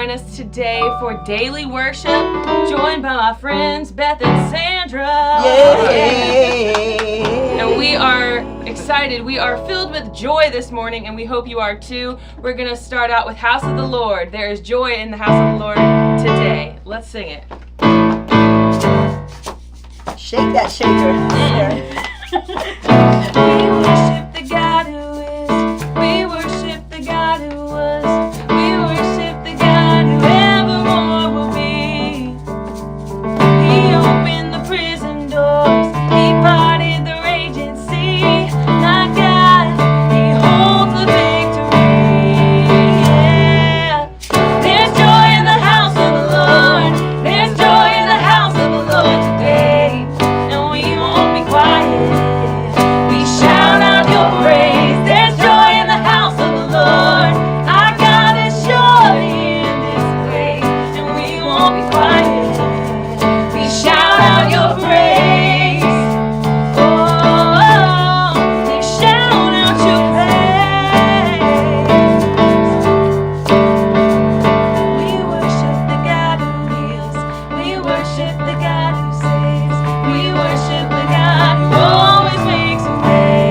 join us today for daily worship, joined by my friends Beth and Sandra. Yay! And we are excited. We are filled with joy this morning, and we hope you are too. We're going to start out with House of the Lord. There is joy in the house of the Lord today. Let's sing it. Shake that shaker. We worship the God who is. We worship the God who was. We worship the God who evermore will be. He opened the prison doors. He parted the raging sea. My God, He holds the victory. Yeah. There's joy in the house of the Lord. There's joy in the house of the Lord today. And we won't be quiet. We shout out your praise. There's joy in the house of the Lord. Our God is surely in this place. And we won't be quiet. We shout out your praise. Oh, we shout out your praise. We worship the God who heals. We worship the God who saves. We worship the God who always makes a way.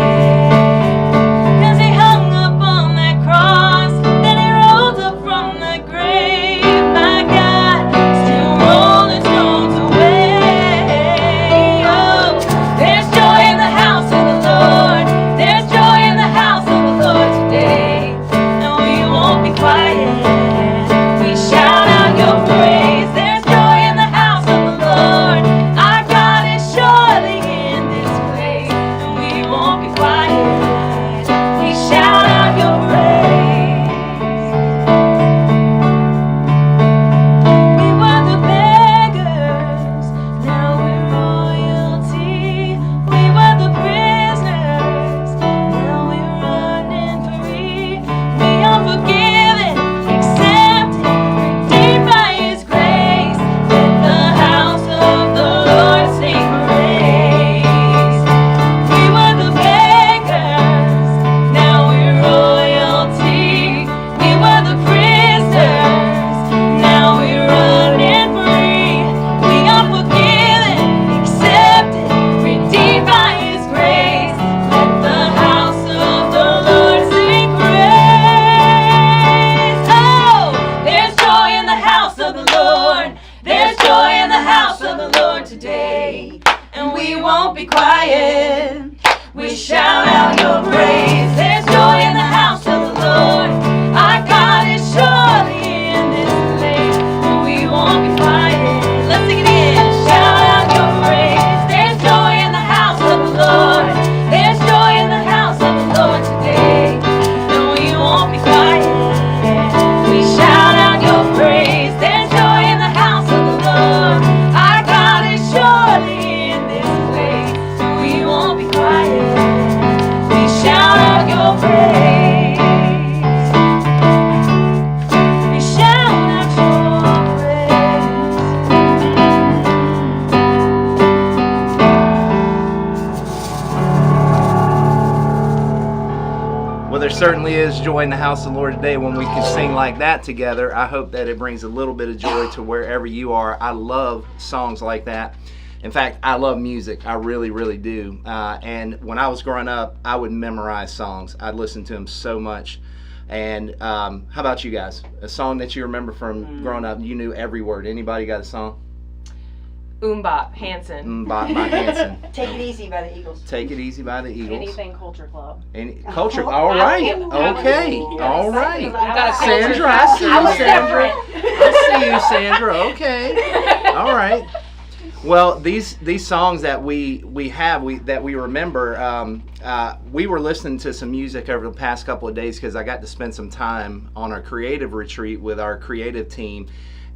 'Cause He hung up on that cross, then He rose up from the grave. My God, still rolling stones away. Oh, there's joy in the house of the Lord. There's joy in the house of the Lord today. And we won't be quiet. We shout out your praise. There's joy in the house of the Lord. Our God is surely in this place. And we won't be quiet. We shout out your praise. We were the beggars, now we're royalty. We were the prisoners, now we're running free. We are forgiven, accepted, redeemed by His grace. Let the house of the Lord sing praise. We were the beggars, now we're royalty. We were the prisoners, now we're running free. We are forgiven, accepted, redeemed by His grace. Let the house of the Lord sing praise. Oh, there's joy in the house of the Lord. There's joy in the house of the Lord today. And we won't be quiet. We shout out your praise. There's joy in the house of the Lord. Our God is surely in this place. And we won't be quiet. Let's sing it again. Shout out your praise. There's joy in the house of the Lord. There's joy in the house of the Lord today. And we won't be quiet. We shout out your praise. There's joy in the house of the Lord. Our God is surely in this place. And we won't be quiet. We shout out your praise. We shout out your praise. Well, there certainly is joy in the house of the Lord today when we can sing like that together. I hope that it brings a little bit of joy to wherever you are. I love songs like that. In fact, I love music. I really, really do. And when I was growing up, I would memorize songs. I'd listen to them so much. And how about you guys? A song that you remember from growing up, you knew every word. Anybody got a song? Bop, Hanson. Bop by Hanson. Take It Easy by the Eagles. Take It Easy by the Eagles. Anything Culture Club. Culture. All right. Okay. All right. Sandra, I see you, Sandra. I see you, Sandra. Okay. All right. Well, these songs that we remember, we were listening to some music over the past couple of days because I got to spend some time on our creative retreat with our creative team.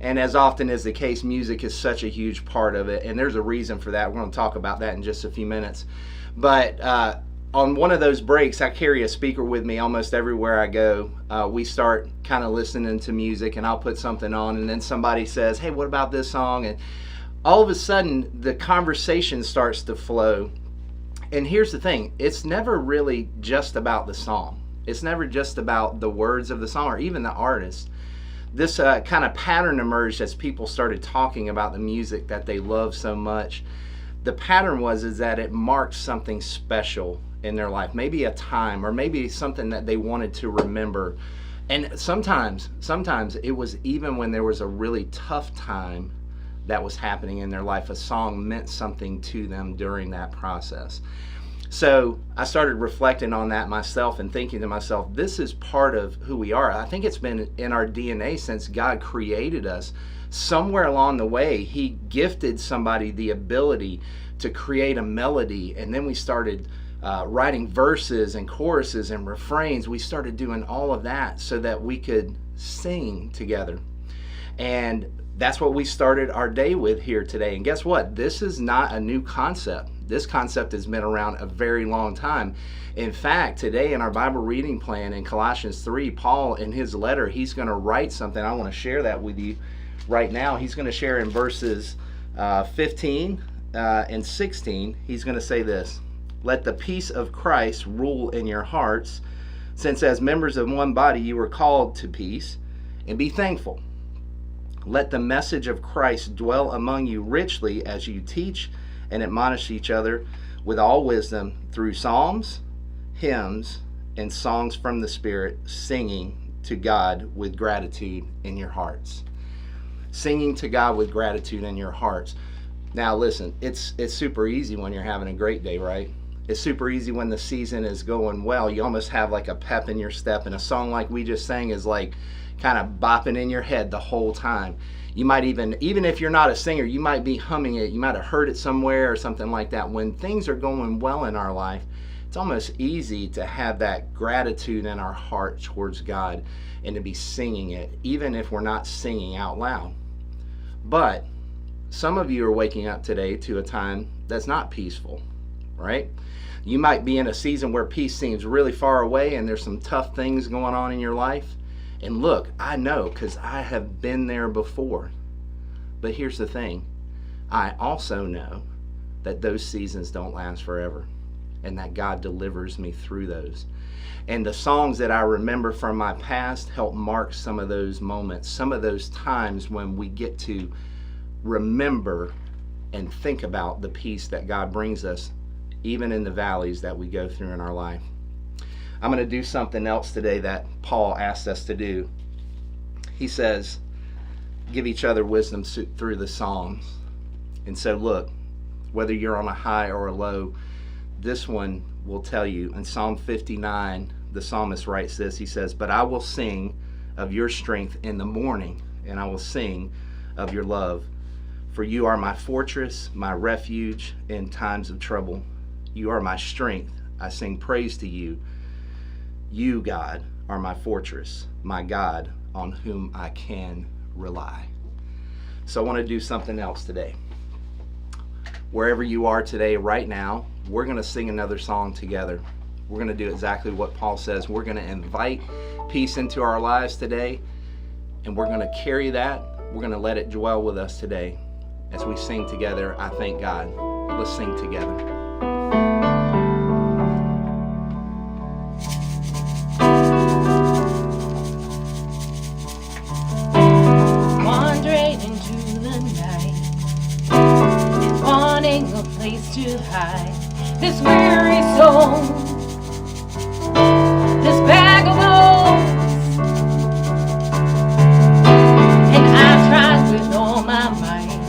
And as often is the case, music is such a huge part of it, and there's a reason for that. We're going to talk about that in just a few minutes. But on one of those breaks, I carry a speaker with me almost everywhere I go. We start kind of listening to music, and I'll put something on, and then somebody says, hey, what about this song? And all of a sudden, the conversation starts to flow. And here's the thing, it's never really just about the song. It's never just about the words of the song or even the artist. this kind of pattern emerged as people started talking about the music that they love so much. The pattern is that it marked something special in their life, maybe a time, or maybe something that they wanted to remember. And sometimes it was even when there was a really tough time that was happening in their life, a song meant something to them during that process. So I started reflecting on that myself and thinking to myself, this is part of who we are. I think it's been in our DNA since God created us. Somewhere along the way, he gifted somebody the ability to create a melody, and then we started writing verses and choruses and refrains. We started doing all of that so that we could sing together. And that's what we started our day with here today. And guess what? This is not a new concept. This concept has been around a very long time. In fact, today in our Bible reading plan in Colossians 3, Paul in his letter, he's going to write something. I want to share that with you right now. He's going to share in verses 15 and 16. He's going to say this: "Let the peace of Christ rule in your hearts, since as members of one body you were called to peace, and be thankful. Let the message of Christ dwell among you richly as you teach and admonish each other with all wisdom through psalms, hymns, and songs from the Spirit, singing to God with gratitude in your hearts." Singing to God with gratitude in your hearts. Now listen, it's super easy when you're having a great day, right? It's super easy when the season is going well. You almost have like a pep in your step, and a song like we just sang is like kind of bopping in your head the whole time. You might even if you're not a singer, you might be humming it. You might have heard it somewhere or something like that. When things are going well in our life, it's almost easy to have that gratitude in our heart towards God and to be singing it, even if we're not singing out loud. But some of you are waking up today to a time that's not peaceful, right? You might be in a season where peace seems really far away and there's some tough things going on in your life. And look, I know, because I have been there before. But here's the thing. I also know that those seasons don't last forever, and that God delivers me through those. And the songs that I remember from my past help mark some of those moments, some of those times when we get to remember and think about the peace that God brings us, even in the valleys that we go through in our life. I'm going to do something else today that Paul asked us to do. He says, give each other wisdom through the Psalms. And so look, whether you're on a high or a low, this one will tell you. In Psalm 59, the psalmist writes this. He says, "But I will sing of your strength in the morning, and I will sing of your love. For you are my fortress, my refuge in times of trouble. You are my strength. I sing praise to you. You, God, are my fortress, my God, on whom I can rely." So I want to do something else today. Wherever you are today, right now, we're going to sing another song together. We're going to do exactly what Paul says. We're going to invite peace into our lives today, and we're going to carry that. We're going to let it dwell with us today as we sing together. I thank God. Let's sing together. Wandering into the night and wanting a place to hide this weary soul, this bag of woes. And I tried with all my might,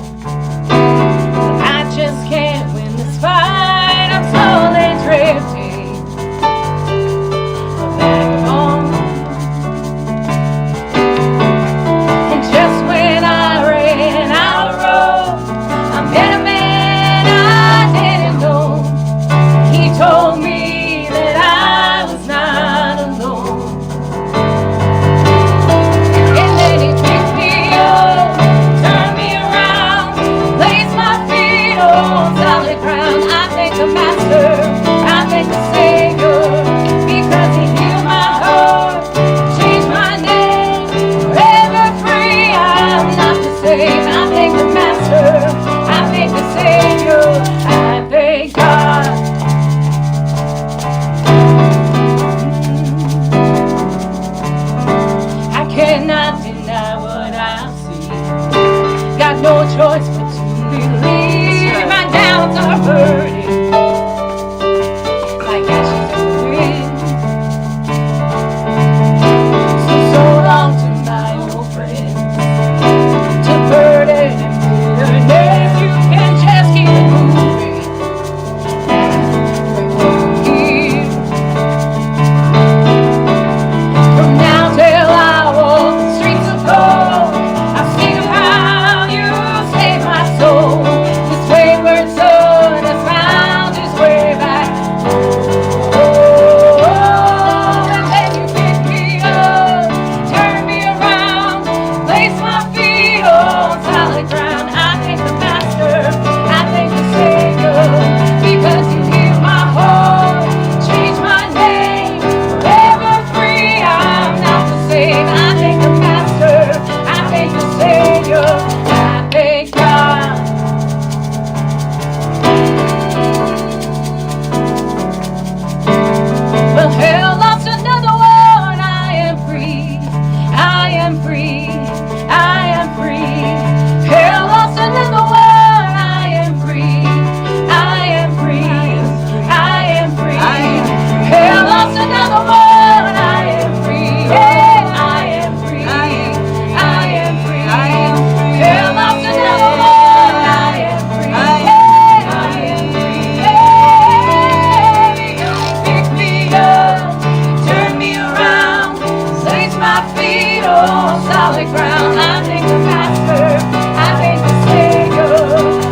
but I just can't win this fight. I'm slowly drifting, a vagabond. And just when I ran out of road, I met a man I didn't know. He told me got no choice but to believe. My doubts are burning like ashes in the wind. So long to my old friends, to burden and bitterness. You can just keep it moving. Here. From now till I walk the streets of gold, I sing of how you saved my soul. This wayward son has found his way back home. And then you pick me up, turn me around, place my feet on solid ground. I thank the Master, I thank the Savior, because you healed my heart, changed my name, forever free. I'm not the same. I thank the Master, I thank the Savior, I thank God. Well, hell lost another one. I am free. I am free. I am free. Hell lost another one. I am free. I am free. I am free. Hell lost another one. I am free. Yeah, I am free. I am free. Hell lost another one. I am free. Yeah, I am free. Yeah, because you pick me up, turn me around, place my feet on solid ground. I thank the Master, I thank the Savior,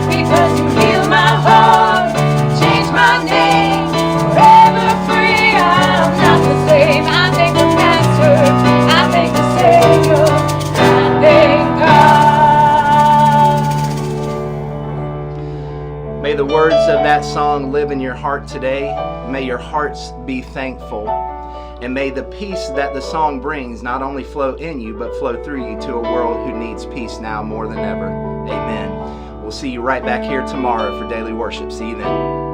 because you healed my heart, changed my name, forever free. I'm not the same. I thank the Master, I thank the Savior, I thank God. May the words of that song live in your heart today. May your hearts be thankful. And may the peace that the song brings not only flow in you, but flow through you to a world who needs peace now more than ever. Amen. We'll see you right back here tomorrow for Daily Worship. See you then.